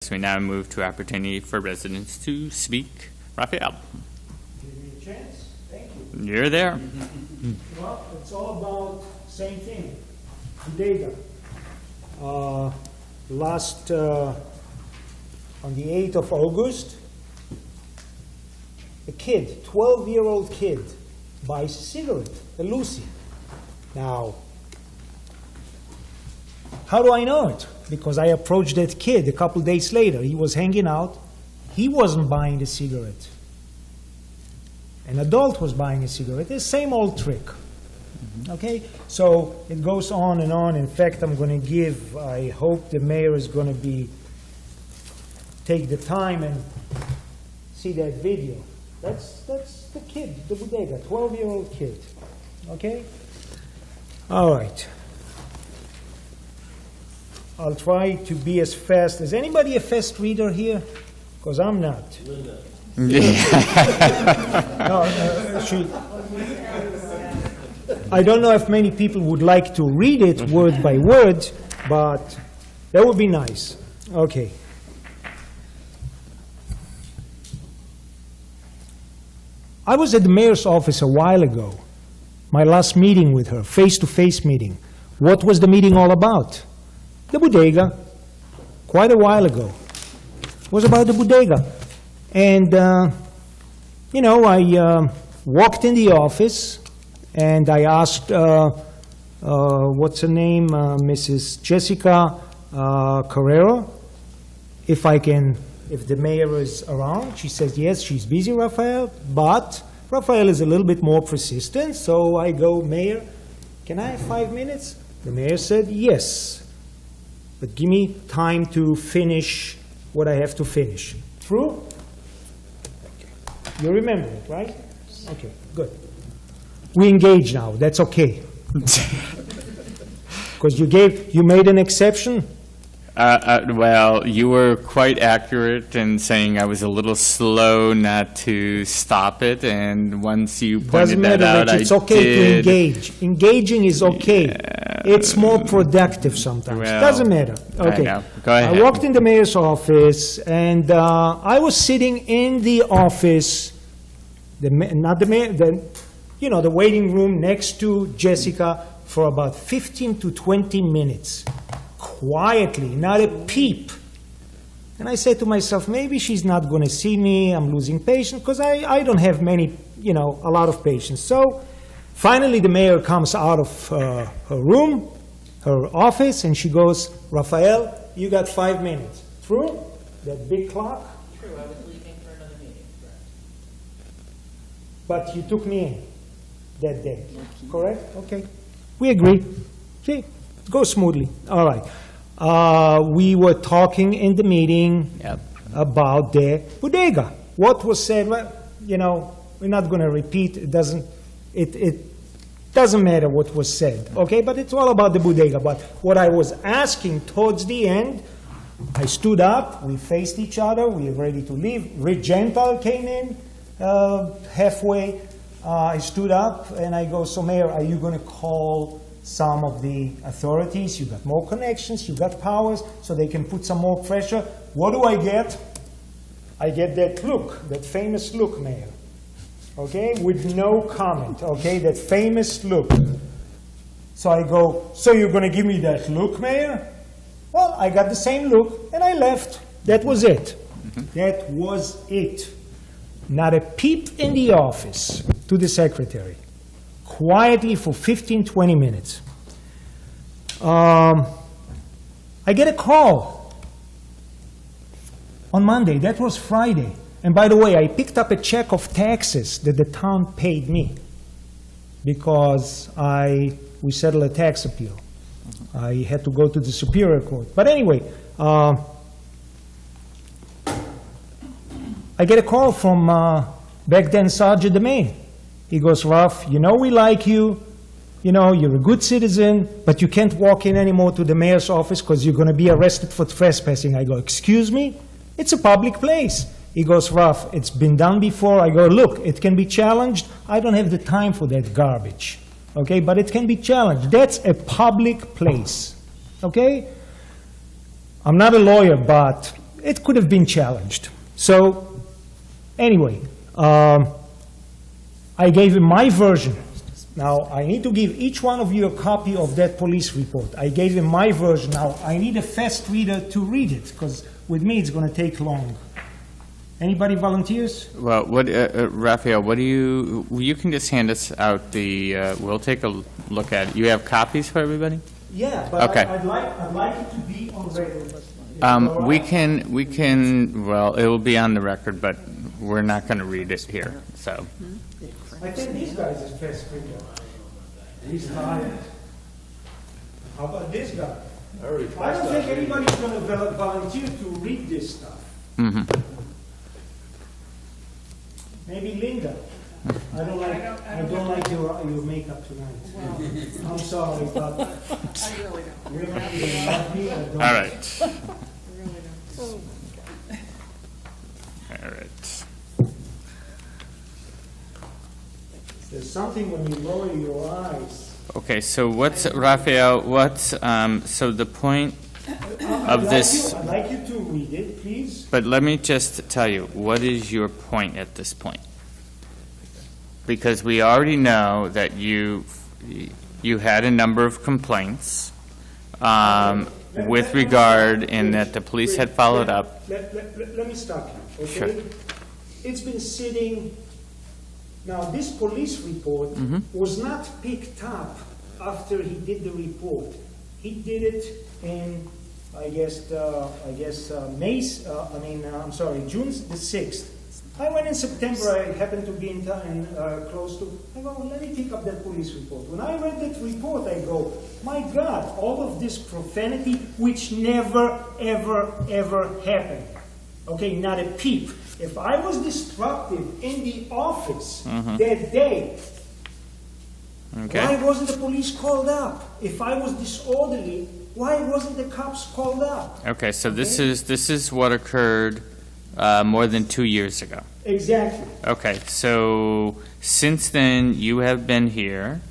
So we now move to opportunity for residents to speak. Rafael. Give me a chance. Thank you. You're there. Well, it's all about same thing. Bodega. On the 8th of August, a kid, 12-year-old kid, buys a cigarette, a Lucy. Now, how do I know it? Because I approached that kid a couple days later. He was hanging out. He wasn't buying the cigarette. An adult was buying a cigarette. The same old trick. Okay? So it goes on and on. In fact, I hope the mayor is going to take the time and see that video. That's the kid, the bodega, 12-year-old kid. Okay? All right. I'll try to be as fast. Is anybody a fast reader here? Because I'm not. No, I don't know if many people would like to read it word by word, but that would be nice. Okay. I was at the mayor's office a while ago, my last meeting with her, face-to-face meeting. What was the meeting all about? The bodega, quite a while ago. It was about the bodega. And, I walked in the office and I asked, what's her name, Mrs. Jessica Carrero, if the mayor is around. She says, yes, she's busy, Rafael, but Rafael is a little bit more persistent. So I go, Mayor, can I have 5 minutes? The mayor said, yes. But give me time to finish what I have to finish. True? You remember it, right? Okay, good. We engage now. That's okay. Because you made an exception. Well, you were quite accurate in saying I was a little slow not to stop it, and once you pointed that out, I did. It's okay to engage. Engaging is okay. Yeah. It's more productive sometimes. Well, doesn't matter. Okay. I know. Go ahead. I walked in the mayor's office, and I was sitting in the office, the waiting room next to Jessica for about 15 to 20 minutes. Quietly, not a peep. And I said to myself, maybe she's not going to see me, I'm losing patience, because I don't have a lot of patience. So finally the mayor comes out of her room, her office, and she goes, Rafael, you got 5 minutes. True? That big clock? True, I was leaving for another meeting, correct. But you took me in that day, correct? Okay. We agree. See, go smoothly. All right. We were talking in the meeting about the bodega. What was said, well, we're not going to repeat. It doesn't matter what was said, okay? But it's all about the bodega. But what I was asking towards the end, I stood up, we faced each other, we were ready to leave. Regental came in halfway. I stood up and I go, so Mayor, are you going to call some of the authorities? You got more connections, you got powers, so they can put some more pressure. What do I get? I get that look, that famous look, Mayor. Okay, with no comment, okay, that famous look. So I go, so you're going to give me that look, Mayor? Well, I got the same look, and I left. That was it. That was it. Not a peep in the office to the secretary. Quietly for 15, 20 minutes. I get a call on Monday. That was Friday. And by the way, I picked up a check of taxes that the town paid me because we settled a tax appeal. I had to go to the Superior Court. But anyway, I get a call from back then Sergeant DeMaine. He goes, Ralph, we like you. You're a good citizen, but you can't walk in anymore to the mayor's office because you're going to be arrested for trespassing. I go, excuse me? It's a public place. He goes, Ralph, it's been done before. I go, look, it can be challenged. I don't have the time for that garbage. Okay, but it can be challenged. That's a public place. Okay? I'm not a lawyer, but it could have been challenged. So, anyway, I gave him my version. Now, I need to give each one of you a copy of that police report. I gave him my version. Now, I need a fast reader to read it, because with me it's going to take long. Anybody volunteers? Well, what, Rafael, what do you can just hand us out the, we'll take a look at it. You have copies for everybody? Yeah, but Okay. I'd like it to be on record. We can, well, it will be on the record, but we're not going to read it here, so. I think these guys is fast reader. He's tired. How about this guy? I don't think anybody's going to volunteer to read this stuff. Mm-hmm. Maybe Linda. I don't like your makeup tonight. I'm sorry, but I really don't. you don't even love me or don't. All right. I really don't. All right. There's something when you lower your eyes. Okay, so what's, Rafael, so the point of this, I'd like you to read it, please. but let me just tell you, what is your point at this point? Because we already know that you had a number of complaints with regard, and that the police had followed up. Let me stop you, okay? Sure. It's been sitting, now this police report was not picked up after he did the report. He did it in, June the 6th. I went in September, I happened to be in town, close to, I go, let me pick up that police report. When I read that report, I go, my God, all of this profanity, which never, ever, ever happened. Okay, not a peep. If I was destructive in the office that day, Okay? why wasn't the police called up? If I was disorderly, why wasn't the cops called up? Okay, so this is what occurred more than 2 years ago. Exactly. Okay, so since then, you have been here,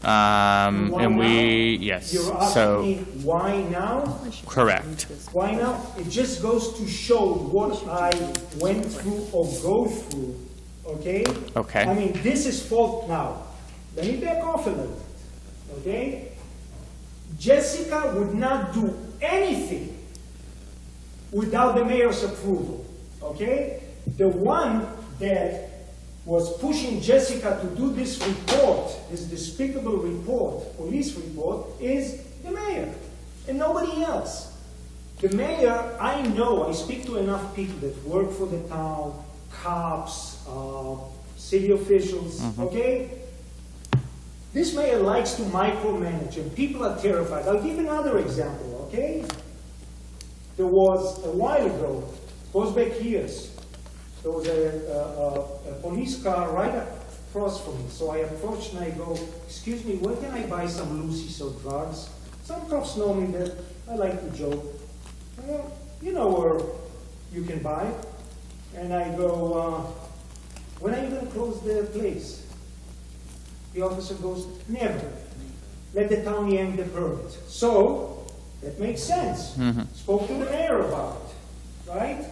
Why and now? yes, You're asking so, me why now? correct. Why now? It just goes to show what I went through or go through, okay? Okay. I mean, this is fault now. Let me back off a little, okay? Jessica would not do anything without the mayor's approval, okay? The one that was pushing Jessica to do this report, this despicable report, police report, is the mayor and nobody else. The mayor, I know, I speak to enough people that work for the town, cops, city officials, okay? This mayor likes to micromanage and people are terrified. I'll give another example, okay? There was, a while ago, goes back years, there was a police car right across from me. So I approached and I go, excuse me, where can I buy some Lucy's or drugs? Some cops know me that I like to joke. Well, you know where you can buy. And I go, when are you going to close the place? The officer goes, never. Let the town yank the permit. So, that makes sense. Spoke to the mayor about it, right?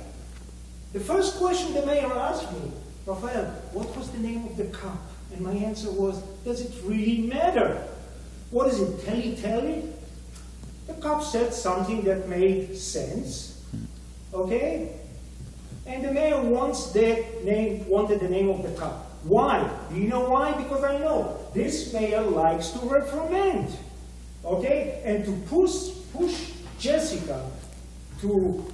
The first question the mayor asked me, Rafael, what was the name of the cop? And my answer was, does it really matter? What is it, telly? The cop said something that made sense, okay? And the mayor wanted the name of the cop. Why? Do you know why? Because I know this mayor likes to reprimand, okay? And to push Jessica to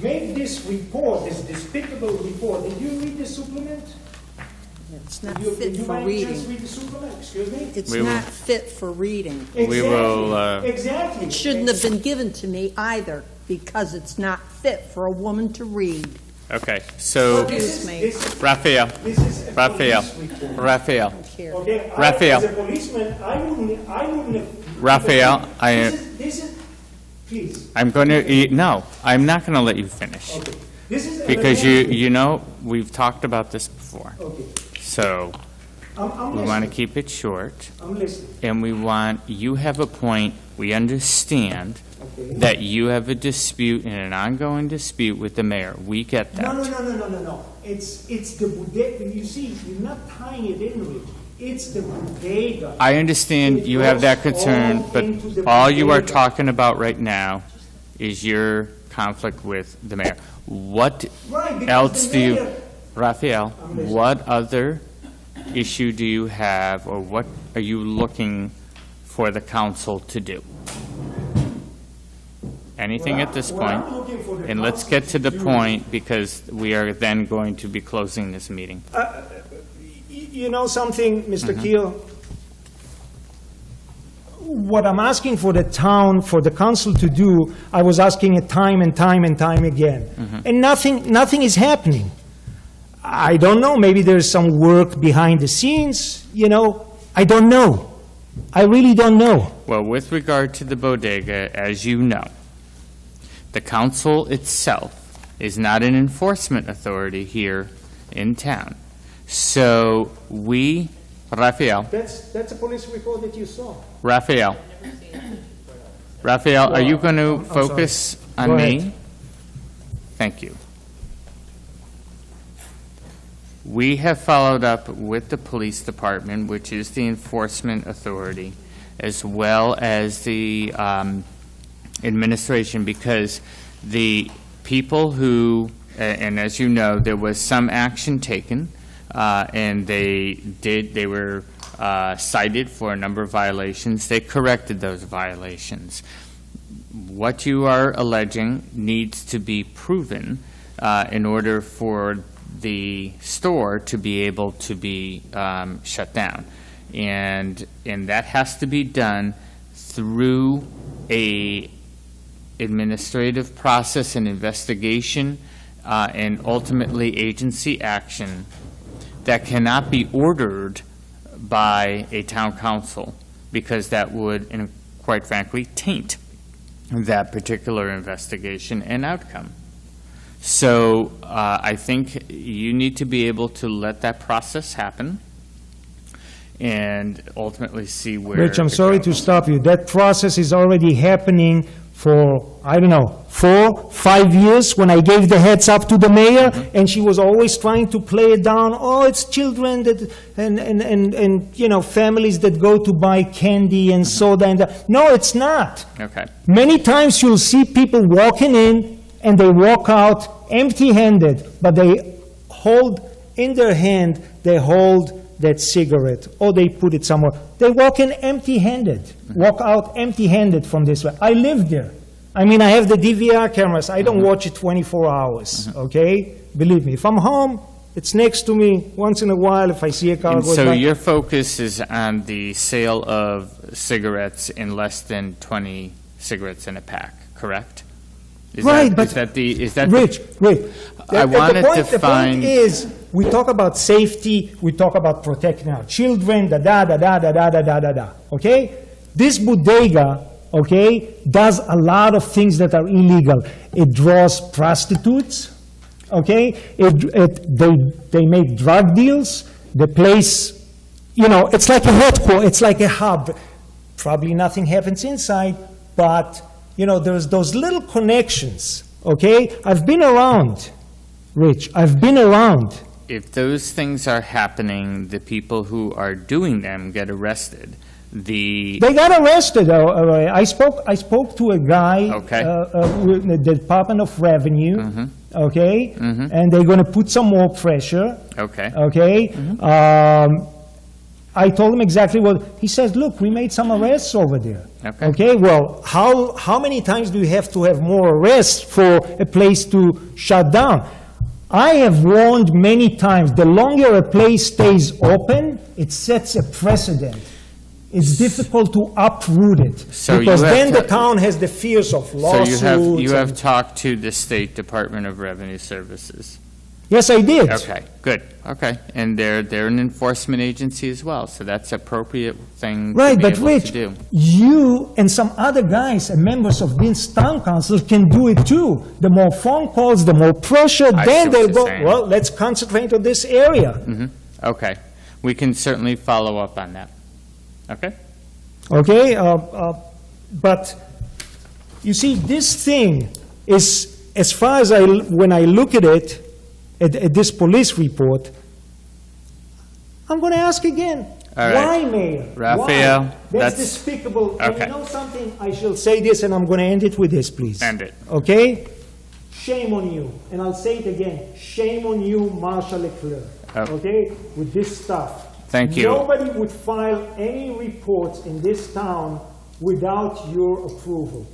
make this report, this despicable report. Did you read the supplement? It's not Did fit you for by any chance reading. read the supplement? Excuse me? It's We will- not fit for reading. Exactly. We will, Exactly. It shouldn't have been given to me either, because it's not fit for a woman to read. Okay, so, Excuse me. Rafael, This is a Rafael, police report. Raphael, Here. Okay, Rafael. as a policeman, I wouldn't have. Raphael, This is, please, I'm going to, no, I'm not going to let you finish. okay. This is. Because elementary. you know, we've talked about this before. Okay, So, I'm we want to listening. keep it short, I'm listening. and we want, you have a point, we understand, that you have a dispute and an ongoing dispute with the mayor. We get that. No. It's the bodega. You see, you're not tying it in, Rich. It's the bodega. I understand It you have that goes concern, all but into the all you are bodega. talking about right now is your conflict with the mayor. What Right, because else the do you, mayor- Rafael, I'm listening. what other issue do you have, or what are you looking for the council to do? Anything at this What I'm point? looking for the And let's council get to the do- point, because we are then going to be closing this meeting. You know something, Mr. Mm-hmm. Keel? What I'm asking for the town, for the council to do, I was asking it time and time and time again. Mm-hmm. And nothing is happening. I don't know, maybe there's some work behind the scenes, I don't know. I really don't know. Well, with regard to the bodega, as you know, the council itself is not an enforcement authority here in town. So we, Rafael, That's a police report that you saw. Rafael, are you going to I'm sorry. focus Go on me? ahead. Thank you. We have followed up with the police department, which is the enforcement authority, as well as the administration, because the people who, and as you know, there was some action taken, and they were cited for a number of violations. They corrected those violations. What you are alleging needs to be proven in order for the store to be able to be shut down. And that has to be done through a administrative process and investigation and ultimately agency action that cannot be ordered by a town council, because that would, and quite frankly, taint that particular investigation and outcome. So I think you need to be able to let that process happen and ultimately see where. Rich, I'm it sorry goes. to stop you. That process is already happening for, I don't know, 4, 5 years, when I gave the heads up to the mayor, and she was always trying to play it down. Oh, it's children that, and families that go to buy candy and soda and that. No, it's not. Okay. Many times you'll see people walking in, and they walk out empty-handed, but they hold, in their hand, they hold that cigarette, or they put it somewhere. They walk in empty-handed, walk out empty-handed from this way. I live there. I mean, I have the DVR cameras. I don't watch it 24 hours, okay? Believe me. If I'm home, it's next to me. Once in a while, if I see a car And goes so by. your focus is on the sale of cigarettes in less than 20 cigarettes in a pack, correct? Right, but is that the Rich, I wanted to the find- point is, we talk about safety, we talk about protecting our children, da, okay? This bodega, okay, does a lot of things that are illegal. It draws prostitutes, okay? They make drug deals. The place, it's like a headquarters, it's like a hub. Probably nothing happens inside, but there's those little connections, okay? I've been around, Rich. I've been around. If those things are happening, the people who are doing them get arrested. They got arrested. I spoke to a guy Okay. with the Department of Revenue, okay? And they're going to put some more pressure, Okay. okay? I told him exactly what, he says, look, we made some arrests over there. Okay. Well, how many times do you have to have more arrests for a place to shut down? I have warned many times, the longer a place stays open, it sets a precedent. It's difficult to uproot it. So because you have then to- the town has the fears of So lawsuits. you have and- talked to the State Department of Revenue Services. Yes, I did. Okay, good, okay. And they're an enforcement agency as well, so that's appropriate thing to Right, be but able to Rich, do. you and some other guys and members of this town council can do it too. The more phone calls, the more pressure, I see then what they'll you're go, saying. well, let's concentrate on this area. Okay, we can certainly follow up on that. Okay? Okay, but You see, this thing is, as far as when I look at it, at this police report, I'm going to ask again. All right. Why, Mayor? Raphael, Why? That's that's- despicable. And okay. you know something? I shall say this, and I'm going to end it with this, please. End it. Okay? Shame on you. And I'll say it again. Shame on you, Marshal Leclerc. Oh. Okay? With this stuff. Thank you. Nobody would file any reports in this town without your approval.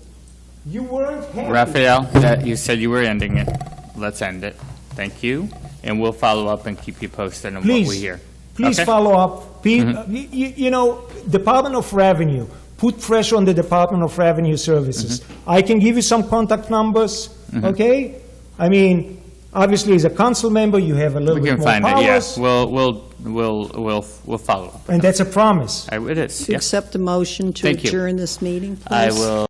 You weren't happy. Raphael, you said you were ending it. Let's end it. Thank you, and we'll follow up and keep you posted on what we Please, hear. please Okay? follow up. You know, Department of Revenue, put pressure on the Department of Revenue Services. I can give you some contact numbers, okay? I mean, obviously, as a council member, you have a little We bit can more find it, powers. yes. We'll follow up. And that's a promise. It is, To yeah. accept a motion to Thank you. adjourn this meeting, please? I will.